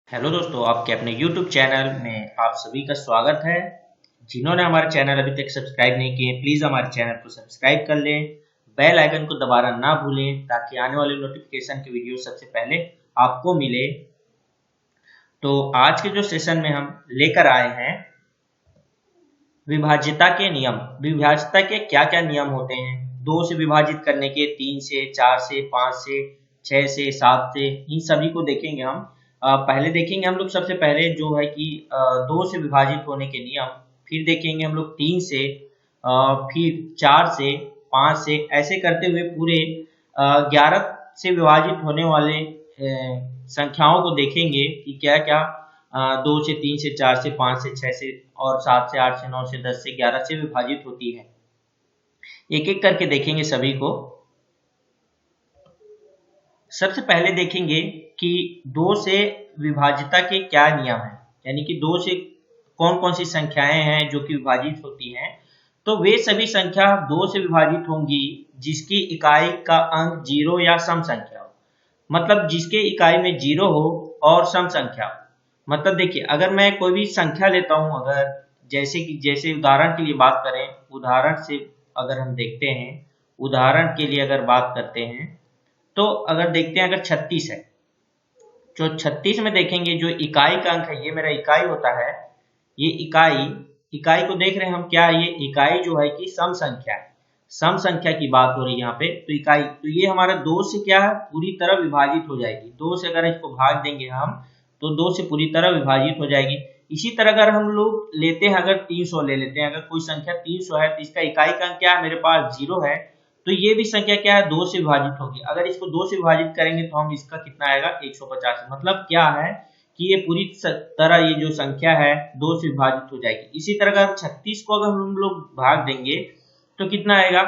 Hello दोस्तों, आपके अपने YouTube चैनल में आप सभी का स्वागत है। जिन्होंने हमारे चैनल अभी तक सब्सक्राइब नहीं किए, प्लीज़ हमारे चैनल को सब्सक्राइब कर लें, बेल आइकन को दबाना ना भूलें ताकि आने वाले नोटिफिकेशन के वीडियो सबसे पहले आपको मिले। तो आज के जो सेशन में हम लेकर आए हैं विभाज्यता के नियम। विभाज्यता के क्या क्या नियम होते हैं, 2 से विभाजित करने के, 3 से, 4 से, 5 से, 6 से, 7 से, इन सभी को देखेंगे हम। पहले देखेंगे हम लोग सबसे पहले जो है कि 2 से विभाजित होने के नियम, फिर देखेंगे हम लोग 3 से, फिर 4 से, 5 से, ऐसे करते हुए पूरे 11 से विभाजित होने वाले संख्याओं को देखेंगे कि क्या क्या 2 से, 3 से, 4 से, 5 से, 6 से और 7 से, 8 से, 9 से, 10 से, 11 से विभाजित होती है। एक एक करके देखेंगे सभी को। सबसे पहले देखेंगे कि 2 से विभाज्यता के क्या नियम हैं, यानी कि 2 से कौन कौन सी संख्याएं हैं जो कि विभाजित होती हैं। तो वे सभी संख्या 2 से विभाजित होंगी जिसकी इकाई का अंक 0 या सम संख्या हो, मतलब जिसके इकाई में 0 हो और सम संख्या हो। मतलब देखिए, अगर मैं कोई भी संख्या लेता हूं, अगर जैसे उदाहरण के लिए बात करें, उदाहरण से अगर हम देखते हैं, उदाहरण के लिए अगर बात करते हैं तो अगर देखते हैं, अगर 36 है, जो 36 में देखेंगे जो इकाई का अंक है, ये मेरा इकाई होता है, ये इकाई को देख रहे हैं हम, क्या ये इकाई जो है कि सम संख्या है, सम संख्या की बात हो रही है यहाँ पे। तो इकाई, तो ये हमारा 2 से क्या है, पूरी तरह विभाजित हो जाएगी। 2 से अगर इसको भाग देंगे हम तो 2 से पूरी तरह विभाजित हो जाएगी। इसी तरह अगर हम लोग लेते हैं, अगर 300 ले लेते हैं, अगर कोई संख्या 300 है तो इसका इकाई का अंक क्या है, मेरे पास 0 है, तो ये भी संख्या क्या है, 2 से विभाजित होगी। अगर इसको 2 से विभाजित करेंगे तो हम इसका कितना आएगा, 150। मतलब क्या है कि ये पूरी तरह ये जो संख्या है 2 से विभाजित हो जाएगी। इसी तरह अगर 36 को अगर हम लोग भाग देंगे तो कितना आएगा,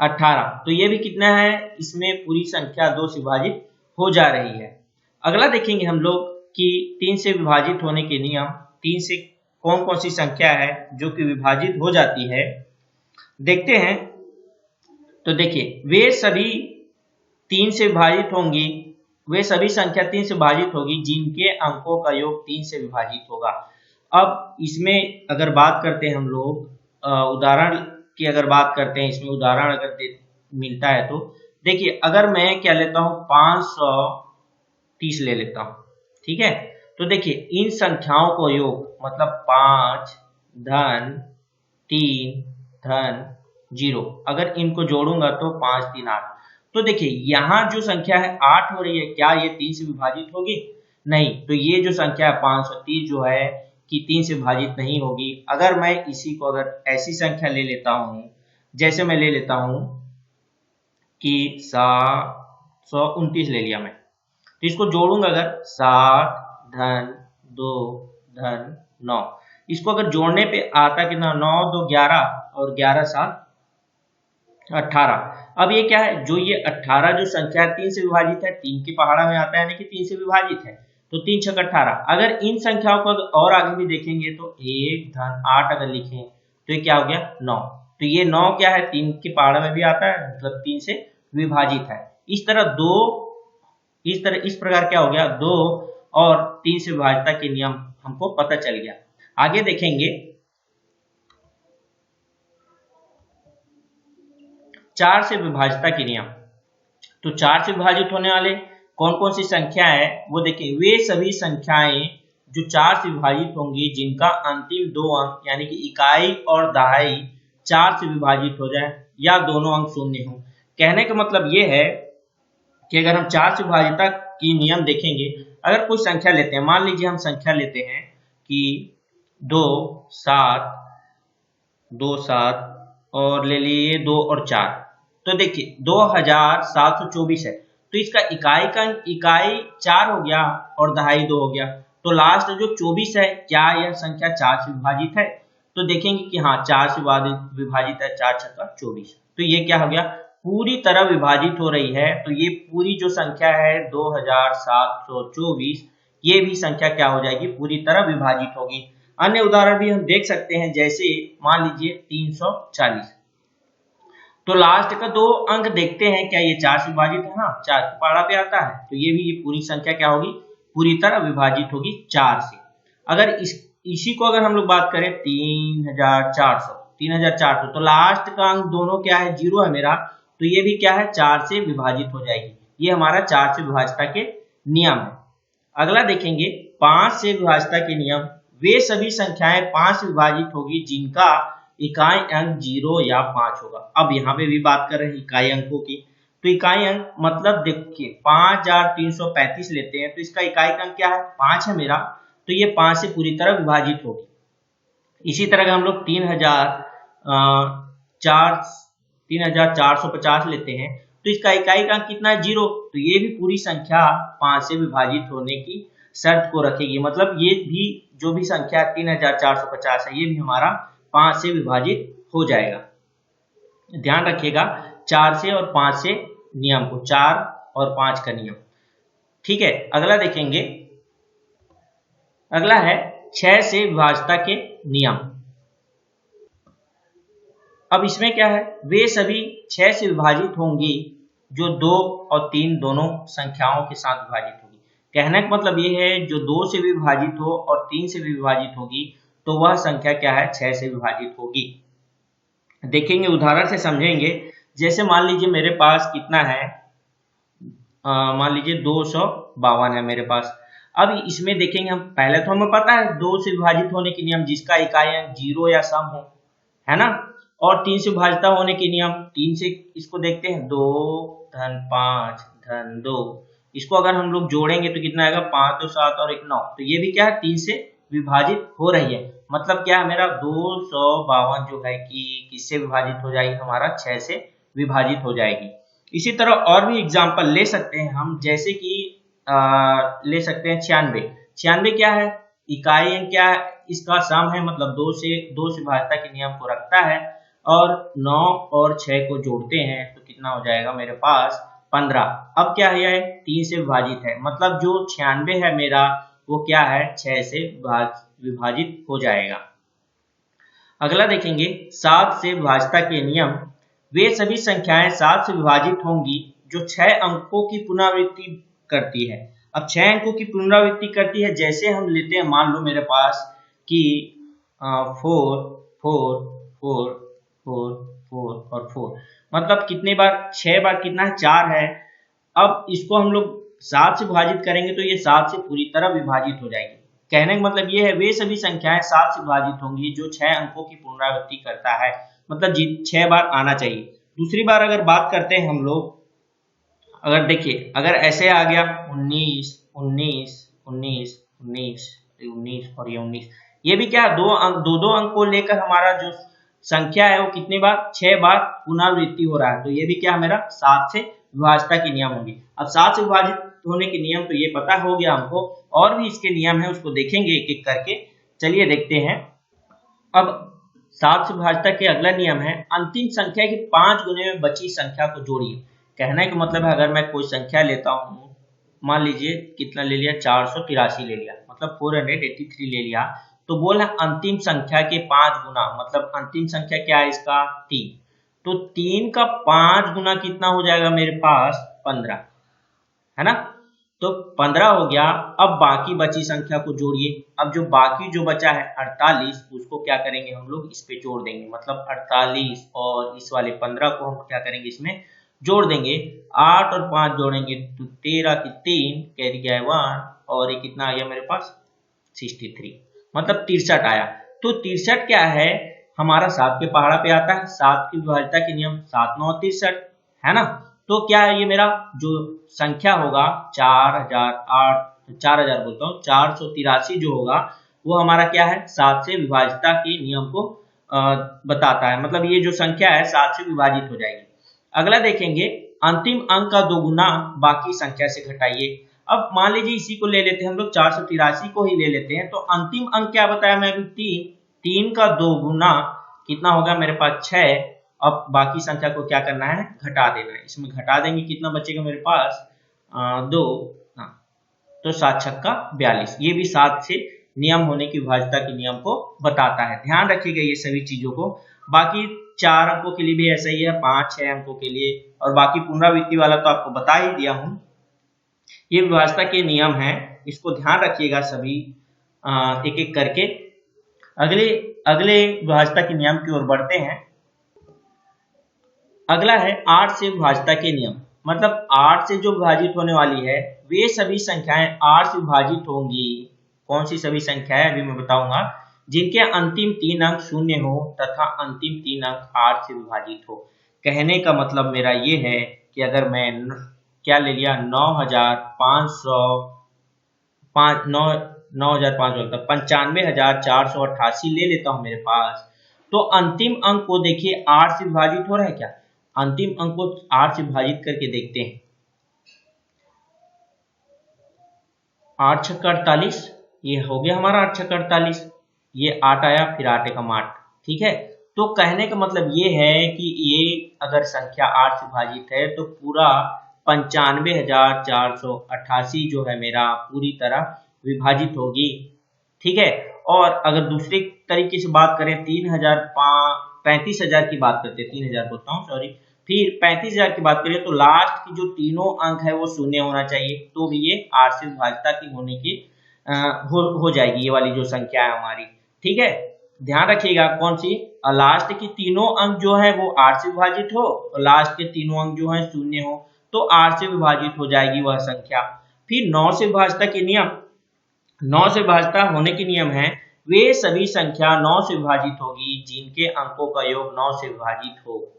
18। तो ये भी कितना है, इसमें पूरी संख्या 2 से विभाजित हो जा रही है। अगला देखेंगे हम लोग कि 3 से विभाजित होने के नियम। 3 से कौन कौन सी संख्या है जो कि विभाजित हो जाती है, देखते हैं। तो देखिए, वे सभी 3 से विभाजित होंगी, वे सभी संख्या 3 से विभाजित होगी जिनके अंकों का योग 3 से विभाजित होगा। अब इसमें अगर बात करते हैं हम लोग, उदाहरण की अगर बात करते हैं, इसमें उदाहरण अगर मिलता है तो देखिए, अगर मैं क्या लेता हूं, 530 ले लेता हूं, ठीक है। तो देखिए, इन संख्याओं को योग, मतलब 5 धन 3 धन 0, अगर इनको जोड़ूंगा तो 5 3 8। तो देखिए, यहाँ जो संख्या है 8 हो रही है, क्या ये 3 से विभाजित होगी? नहीं। तो ये जो संख्या है 530 जो है कि 3 से विभाजित नहीं होगी। अगर मैं इसी को अगर ऐसी संख्या ले लेता हूं, जैसे मैं ले लेता हूं कि 729 ले लिया मैं, तो इसको जोड़ूंगा अगर 7 धन 2 धन 9, इसको अगर जोड़ने पे आता कितना, 9 2 11 और 11 7 18। अब ये क्या है, जो ये 18 जो संख्या 3 से विभाजित है, 3 की पहाड़ा में आता है, यानी कि 3 से विभाजित है, तो 3 छक 18। अगर इन संख्याओं को और आगे भी देखेंगे तो 1 धन 8 अगर लिखें तो ये क्या हो गया, 9। तो ये 9 क्या है, 3 की पहाड़ा में भी आता है, मतलब 3 से विभाजित है। इस प्रकार क्या हो गया, 2 और 3 से विभाज्यता के नियम हमको पता चल गया। आगे देखेंगे 4 से विभाज्यता के नियम। तो 4 से विभाजित होने वाले कौन कौन सी संख्या है वो देखें। वे सभी संख्याएं जो 4 से विभाजित होंगी जिनका अंतिम 2 अंक, यानी कि इकाई और दहाई 4 से विभाजित हो जाए या दोनों अंक शून्य हो। कहने का मतलब ये है कि अगर हम 4 से विभाज्यता की नियम देखेंगे, अगर कोई संख्या लेते हैं, मान लीजिए हम संख्या लेते हैं कि 2 7 2 7 और ले लिए 2 और 4, तो देखिए 2724 है, तो इसका इकाई 4 हो गया और दहाई 2 हो गया। तो लास्ट जो 24 है, क्या यह संख्या 4 से विभाजित है? तो देखेंगे कि हाँ, 4 से विभाजित है, 4 छक्का 24। तो ये क्या हो गया, पूरी तरह विभाजित हो रही है। तो ये पूरी जो संख्या है 2724, ये भी संख्या क्या हो जाएगी, पूरी तरह विभाजित होगी। अन्य उदाहरण भी हम देख सकते हैं, जैसे मान लीजिए 340, तो लास्ट का 2 अंक देखते हैं, क्या ये 4 से विभाजित है? हाँ, 4 की पहाड़ा पे आता है, तो ये भी पूरी संख्या क्या होगी, पूरी तरह विभाजित होगी 4 से। अगर इसी को अगर हम लोग बात करें 3400 तो लास्ट का अंक दोनों क्या है, 0 है मेरा, तो ये भी क्या है 4 से विभाजित हो जाएगी। ये हमारा 4 से विभाजित के नियम है। अगला देखेंगे 5 से विभाजित के नियम। वे सभी संख्याएं 5 से विभाजित होगी जिनका इकाई अंक 0 या 5 होगा। अब यहाँ पे भी बात कर रहे हैं इकाई अंकों की, तो इकाई अंक मतलब देखिए 5335 लेते हैं तो इसका इकाई अंक क्या है, 5 है मेरा, तो ये 5 से पूरी तरह विभाजित होगी। इसी तरह हम लोग 3450 लेते हैं तो इसका इकाई अंक कितना है, 0, तो ये भी पूरी संख्या 5 से विभाजित होने की शर्त को रखेगी। मतलब ये भी जो भी संख्या 3450 है ये भी हमारा 5 से विभाजित हो जाएगा। ध्यान रखिएगा 4 से और 5 से नियम को, 4 और 5 का नियम। ठीक है, अगला देखेंगे, अगला है 6 से विभाजित के नियम। अब इसमें क्या है, वे सभी 6 से विभाजित होंगी जो 2 और 3 दोनों संख्याओं के साथ विभाजित होगी। कहने का मतलब ये है जो 2 से भी विभाजित हो और 3 से भी विभाजित होगी तो वह संख्या क्या है, 6 से विभाजित होगी। देखेंगे उदाहरण से समझेंगे। जैसे मान लीजिए मेरे पास कितना है, मान लीजिए 252 है मेरे पास। अब इसमें देखेंगे हम, पहले तो हमें पता है 2 से विभाजित होने के नियम, जिसका इकाई अंक 0 या सम हो, है ना, और 3 से विभाजित होने के नियम, 3 से इसको देखते हैं 2 धन 5 धन 2, इसको अगर हम लोग जोड़ेंगे तो कितना आएगा, 5 2 7 और 1 9, तो ये भी क्या है 3 से विभाजित हो रही है। मतलब क्या है मेरा 252 जो है कि किससे विभाजित हो जाएगी, हमारा 6 से विभाजित हो जाएगी। इसी तरह और भी एग्जांपल ले सकते हैं हम, जैसे कि ले सकते हैं 96 क्या है, इकाई अंक क्या है, इसका सम है, मतलब 2 से विभाजित के नियम को रखता है, और 9 और 6 को जोड़ते हैं तो कितना हो जाएगा मेरे पास 15। अब क्या है, 3 से विभाजित है, मतलब जो 96 है मेरा वो क्या है, 6 से विभाजित हो जाएगा। अगला देखेंगे 7 से विभाजित के नियम। वे सभी संख्याएं 7 से विभाजित होंगी जो 6 अंकों की पुनरावृत्ति करती है। अब 6 अंकों की पुनरावृत्ति करती है, जैसे हम लेते हैं, मान लो मेरे पास कि 4 4 4 4 4 और 4, मतलब कितने बार, 6 बार कितना है, 4 है। अब इसको हम लोग 7 से विभाजित करेंगे तो ये 7 से पूरी तरह विभाजित हो जाएगी। कहने का मतलब ये है वे सभी संख्याएं 7 से विभाजित होंगी जो 6 अंकों की पुनरावृत्ति करता है, मतलब 6 बार आना चाहिए। दूसरी बार अगर बात करते हैं हम लोग, अगर देखिए अगर ऐसे आ गया 19 19 19 19 19 और ये 19, ये भी क्या दो अंक को लेकर हमारा जो संख्या है वो कितनी बार, 6 बार पुनरावृत्ति हो रहा है, तो ये भी क्या मेरा 7 से विभाजित के नियम होंगे। अब 7 से विभाजित होने के नियम तो ये पता हो गया हमको, और भी इसके नियम है उसको देखेंगे एक एक करके। चलिए देखते हैं। अब 7 से विभाजित के अगला नियम है अंतिम संख्या की 5 गुने में बची संख्या को जोड़िए। कहने का मतलब है अगर मैं कोई संख्या लेता हूँ, मान लीजिए कितना ले लिया, 483 ले लिया, मतलब 483 ले लिया, तो बोला अंतिम संख्या के 5 गुना, मतलब अंतिम संख्या क्या है इसका, 3, तो 3 का 5 गुना कितना हो जाएगा मेरे पास, 15, है ना, तो 15 हो गया। अब बाकी बची संख्या को जोड़िए। अब जो बाकी जो बचा है 48, उसको क्या करेंगे हम लोग इस पे जोड़ देंगे, मतलब 48 और इस वाले 15 को हम क्या करेंगे इसमें जोड़ देंगे। 8 और 5 जोड़ेंगे तो 13 की 3 कैरी गया 1, और ये कितना आ गया मेरे पास 63, मतलब 63 आया। तो 63 क्या है, हमारा 7 के पहाड़ा पे आता है, 7 की विभाजिता के नियम 7 9 63, है ना। तो क्या है ये मेरा जो संख्या होगा 4000 बोलता हूँ 483 जो होगा वो हमारा क्या है 7 से विभाजिता के नियम को बताता है, मतलब ये जो संख्या है 7 से विभाजित हो जाएगी। अगला देखेंगे अंतिम अंक का 2 गुना बाकी संख्या से घटाइए। अब मान लीजिए इसी को ले लेते हैं हम लोग, 483 को ही ले लेते हैं, तो अंतिम अंक क्या बताया मैं अभी, 3 का 2 गुना कितना होगा मेरे पास 6। अब बाकी संख्या को क्या करना है, घटा देना है। इसमें घटा देंगे कितना बचेगा मेरे पास 2, तो 7 छक्का 42। ये भी 7 से नियम होने की विभाजिता के नियम को बताता है। ध्यान रखिएगा ये सभी चीजों को। बाकी 4 अंकों के लिए भी ऐसा ही है, 5 6 अंकों के लिए, और बाकी पुनरावृत्ति वाला तो आपको बता ही दिया हूं। ये विभाजिता के नियम है इसको ध्यान रखिएगा सभी एक एक करके। अगले अगले विभाज्यता के नियम की ओर बढ़ते हैं। अगला है 8 से विभाज्यता के नियम। मतलब 8 से जो विभाजित होने वाली है वे सभी संख्याएं 8 से विभाजित होंगी। कौन सी सभी संख्याएं अभी मैं बताऊंगा, जिनके अंतिम 3 अंक 0 हो तथा अंतिम 3 अंक 8 से विभाजित हो। कहने का मतलब मेरा ये है कि अगर मैं क्या ले लिया 9500 95,488 ले लेता हूं मेरे पास, तो अंतिम अंक को देखिए 8 से विभाजित हो रहा है क्या? अंतिम अंक को 8 से विभाजित करके देखते हैं। 8 छक्का 48, ये हो गया हमारा 8 छक्का 48, ये 8 आया, फिर 8 एकम 8। ठीक है, तो कहने का मतलब ये है कि ये अगर संख्या 8 से विभाजित है तो पूरा 95,488 जो है मेरा पूरी तरह विभाजित होगी। ठीक है, और अगर दूसरे तरीके से बात करें 35,000 की बात करते हैं, 3,000 बोलता हूँ सॉरी, फिर 35,000 की बात करें तो लास्ट की जो तीनों अंक है वो 0 होना चाहिए, तो भी ये 8 से विभाज्यता की होने की हो जाएगी ये वाली जो संख्या है हमारी। ठीक है, ध्यान रखिएगा कौन सी, लास्ट की तीनों अंक जो है वो 8 से विभाजित हो और लास्ट के तीनों अंक जो है 0 हो, तो 8 से विभाजित हो जाएगी वह संख्या। फिर 9 से विभाज्यता के नियम। 9 से विभाज्यता होने के नियम है वे सभी संख्या 9 से विभाजित होगी जिनके अंकों का योग 9 से विभाजित हो।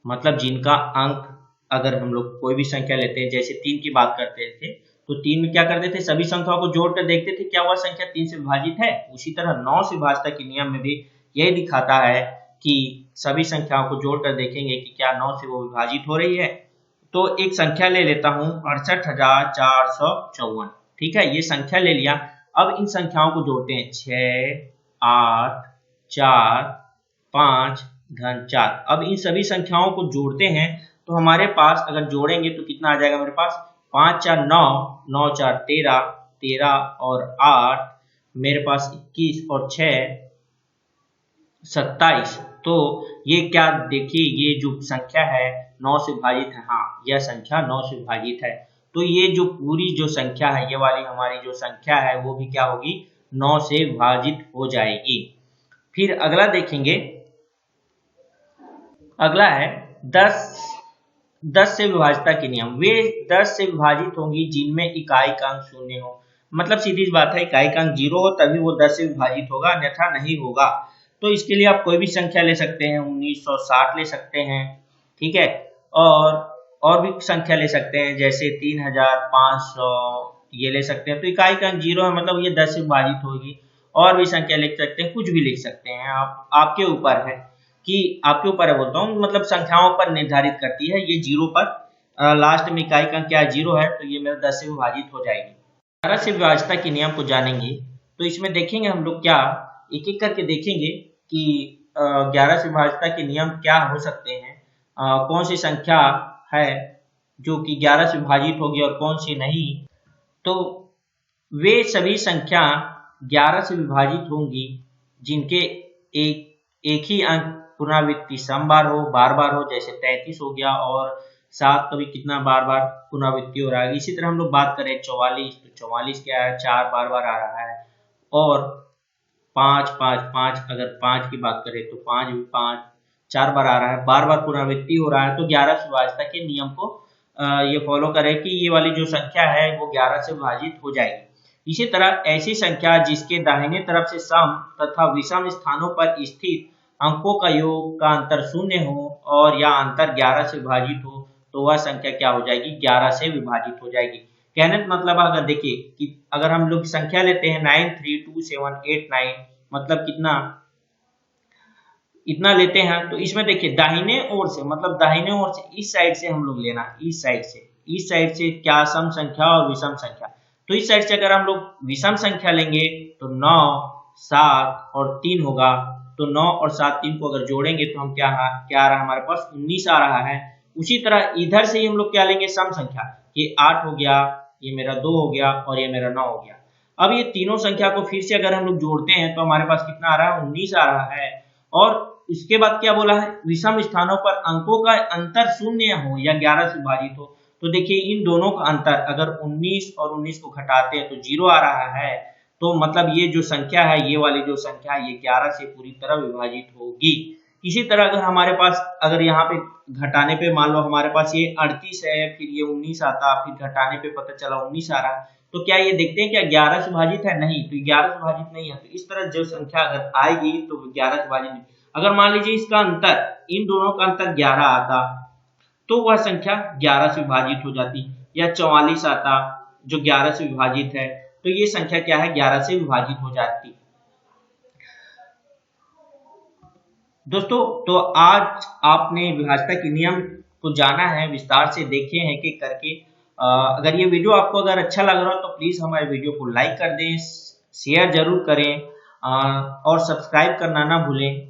मतलब जिनका अंक, अगर हम लोग कोई भी संख्या लेते हैं, जैसे 3 की बात करते थे तो 3 में क्या करते थे, सभी संख्याओं को जोड़कर देखते थे क्या वह संख्या 3 से विभाजित है। उसी तरह 9 से विभाज्यता के नियम में भी यही दिखाता है कि सभी संख्याओं को जोड़कर देखेंगे कि क्या 9 से वो विभाजित हो रही है। तो एक संख्या ले लेता हूं 68,454। ठीक है, ये संख्या ले लिया। अब इन संख्याओं को जोड़ते हैं 6, 8, 4, 5 धन 4। अब इन सभी संख्याओं को जोड़ते हैं तो हमारे पास अगर जोड़ेंगे तो कितना आ जाएगा मेरे पास, 5 4 9, 9 4 13, 13 और 8 मेरे पास 21 और 6 27। तो ये क्या देखिए, ये जो संख्या है 9 से विभाजित है। हाँ, यह संख्या 9 से विभाजित है। तो ये जो पूरी जो संख्या है, ये वाली हमारी जो संख्या है वो भी क्या होगी, 9 से विभाजित हो जाएगी। फिर अगला देखेंगे, अगला है 10 से विभाज्यता के नियम। वे 10 से विभाजित होंगी जिनमें इकाई का अंक 0 हो। मतलब सीधी बात है, इकाई का अंक 0 हो तभी वो 10 से विभाजित होगा, अन्यथा नहीं होगा। तो इसके लिए आप कोई भी संख्या ले सकते हैं, 1960 ले सकते हैं। ठीक है, और भी संख्या ले सकते हैं जैसे 3500 ये ले सकते हैं। तो इकाई का अंक 0 है, मतलब ये 10 से विभाजित होगी। और भी संख्या लिख सकते हैं, कुछ भी लिख सकते हैं आप, आपके ऊपर है कि आपके ऊपर है बोलता हूँ, मतलब संख्याओं पर निर्धारित करती है। ये 0 पर लास्ट में इकाई का अंक क्या 0 है, तो ये मेरा 10 से विभाजित हो जाएगी। 11 से विभाज्यता के नियम को जानेंगे तो इसमें देखेंगे हम लोग क्या एक एक करके देखेंगे कि 11 से विभाज्यता के नियम क्या हो सकते हैं, कौन सी संख्या है जो कि 11 से विभाजित होगी और कौन सी नहीं। तो वे सभी संख्या 11 से विभाजित होंगी जिनके एक ही अंक पुनरावृत्ति सम बार हो, बार बार हो, जैसे 33 हो गया और 7 कभी कितना बार बार पुनरावृत्ति हो रहा है। इसी तरह हम लोग बात करें 44, तो 44 क्या है, 4 बार बार आ रहा है। और 5 5 5, अगर 5 की बात करें तो 5 भी 5 4 बार आ रहा है, बार बार पुनरावृत्ति हो रहा है। तो 11 से विभाज्यता के नियम को ये फॉलो करें कि ये वाली जो संख्या है वो 11 से विभाजित हो जाएगी। इसी तरह ऐसी संख्या जिसके दाहिने तरफ से सम तथा विषम स्थानों पर स्थित अंकों का योग का अंतर 0 हो और या अंतर 11 से विभाजित हो, तो वह संख्या क्या हो जाएगी, 11 से विभाजित हो जाएगी। कहने का मतलब अगर देखिए कि अगर हम लोग संख्या लेते हैं 932789, मतलब कितना, इतना लेते हैं, तो इसमें देखिए दाहिने ओर से, मतलब दाहिने ओर से इस साइड से हम लोग लेना, इस साइड से क्या सम संख्या और विषम संख्या। तो इस साइड से अगर हम लोग विषम संख्या लेंगे तो 9 7 और 3 होगा। तो 9 और 7 3 को अगर जोड़ेंगे तो हम क्या आ रहा है हमारे पास 19 आ रहा है। उसी तरह इधर से ही हम लोग क्या लेंगे, सम संख्या, ये 8 हो गया, ये मेरा 2 हो गया और ये मेरा 9 हो गया। अब ये तीनों संख्या को फिर से अगर हम लोग जोड़ते हैं तो हमारे पास कितना आ रहा है, 19 आ रहा है। और इसके बाद क्या बोला है, विषम स्थानों पर अंकों का अंतर 0 हो या 11 से विभाजित हो। तो देखिए इन दोनों का अंतर अगर 19 और 19 को घटाते हैं तो 0 आ रहा है, तो मतलब ये जो संख्या है, ये वाली जो संख्या है, ये 11 से पूरी तरह विभाजित होगी। इसी तरह अगर हमारे पास अगर यहाँ पे घटाने पे मान लो हमारे पास ये 38 है, फिर ये 19 आता, फिर घटाने पे पता चला 19 आ रहा, तो क्या ये देखते हैं क्या 11 से विभाजित है? नहीं, तो 11 से विभाजित नहीं है। तो इस तरह जो संख्या अगर आएगी तो 11 से विभाजित नहीं। अगर मान लीजिए इसका अंतर, इन दोनों का अंतर 11 आता, तो वह संख्या 11 से विभाजित हो जाती, या 44 आता जो 11 से विभाजित है, तो ये संख्या क्या है? 11 से विभाजित हो जाती। दोस्तों, तो आज आपने विभाज्यता के नियम को जाना है, विस्तार से देखे हैं कि करके। अगर ये वीडियो आपको अगर अच्छा लग रहा हो तो प्लीज हमारे वीडियो को लाइक कर दें, शेयर जरूर करें, और सब्सक्राइब करना ना भूलें।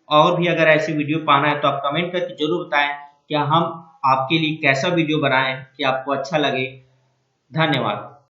और भी अगर ऐसी वीडियो पाना है तो आप कमेंट करके जरूर बताएं कि हम आपके लिए कैसा वीडियो बनाएं कि आपको अच्छा लगे। धन्यवाद।